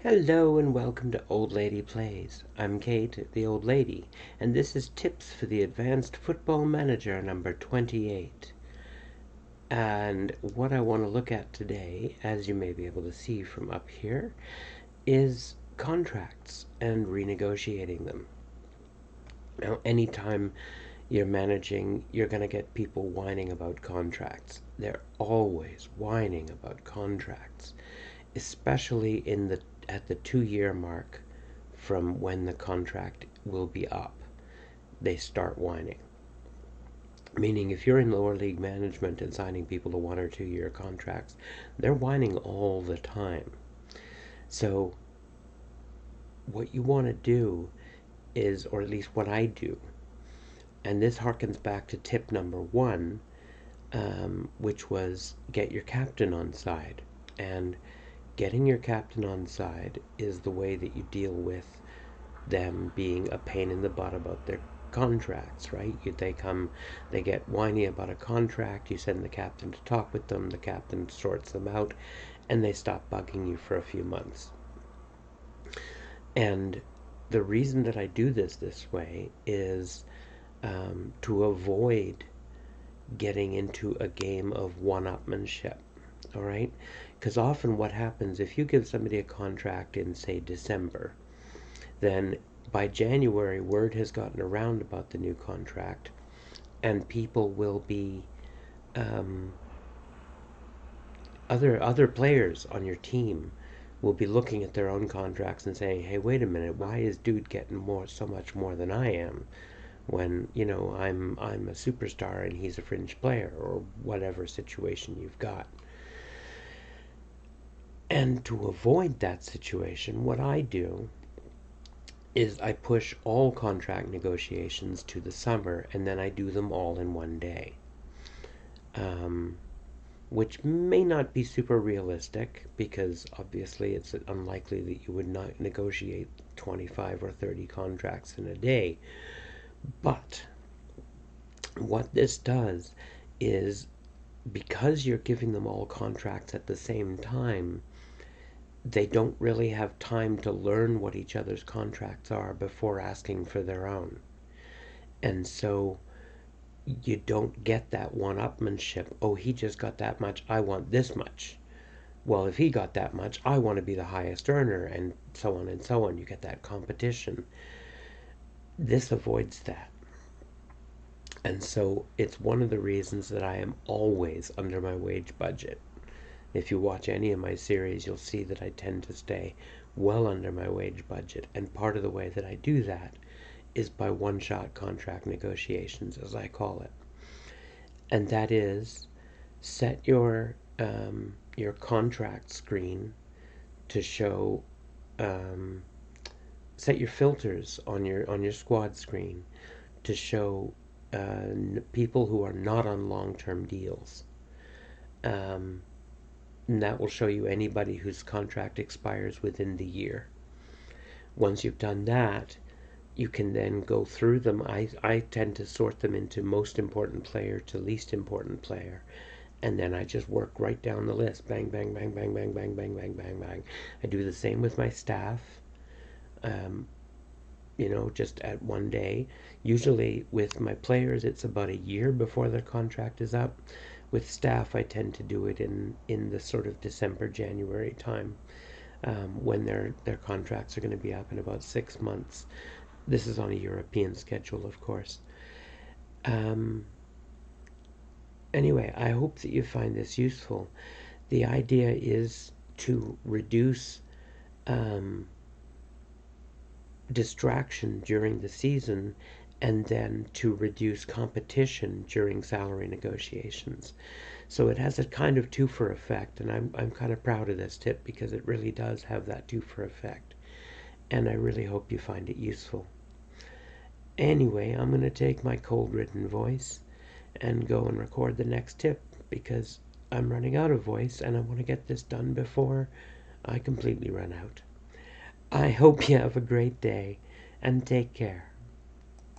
Hello and welcome to Old Lady Plays. I'm Kate, the old lady, and this is tips for the Advanced Football Manager number 28. And what I want to look at today, as you may be able to see from up here, is contracts and renegotiating them. Now, anytime you're managing, you're going to get people whining about contracts. They're always whining about contracts, especially at the 2-year mark from when the contract will be up. They start whining. Meaning if you're in lower league management and signing people to 1 or 2-year contracts, they're whining all the time. So what you want to do is, or at least what I do, and this harkens back to tip number 1, which was get your captain on side. And getting your captain on side is the way that you deal with them being a pain in the butt about their contracts, right? They get whiny about a contract, you send the captain to talk with them, the captain sorts them out, and they stop bugging you for a few months. And the reason that I do this way is to avoid getting into a game of one-upmanship. All right? Because often what happens, if you give somebody a contract in, say, December, then by January, word has gotten around about the new contract, and people will be, other players on your team will be looking at their own contracts and saying, hey, wait a minute, why is dude getting so much more than I am? When, I'm a superstar and he's a fringe player, or whatever situation you've got. And to avoid that situation, what I do is I push all contract negotiations to the summer, and then I do them all in one day. Which may not be super realistic, because obviously it's unlikely that you would not negotiate 25 or 30 contracts in a day. But what this does is, because you're giving them all contracts at the same time, they don't really have time to learn what each other's contracts are before asking for their own. And so you don't get that one-upmanship. Oh, he just got that much, I want this much. Well, if he got that much, I want to be the highest earner, and so on and so on. You get that competition. This avoids that. And so it's one of the reasons that I am always under my wage budget. If you watch any of my series, you'll see that I tend to stay well under my wage budget. And part of the way that I do that is by one-shot contract negotiations, as I call it. And that is, set your contract screen to show, set your filters on your squad screen to show people who are not on long-term deals. And that will show you anybody whose contract expires within the year. Once you've done that, you can then go through them. I tend to sort them into most important player to least important player. And then I just work right down the list. Bang, bang, bang, bang, bang, bang, bang, bang, bang, bang. I do the same with my staff. Just at one day. Usually with my players, it's about a year before their contract is up. With staff, I tend to do it in the sort of December, January time, when their contracts are going to be up in about 6 months. This is on a European schedule, of course. Anyway, I hope that you find this useful. The idea is to reduce distraction during the season, and then to reduce competition during salary negotiations. So it has a kind of twofer effect, and I'm kind of proud of this tip because it really does have that twofer effect. And I really hope you find it useful. Anyway, I'm going to take my cold-ridden voice and go and record the next tip, because I'm running out of voice and I want to get this done before I completely run out. I hope you have a great day, and take care.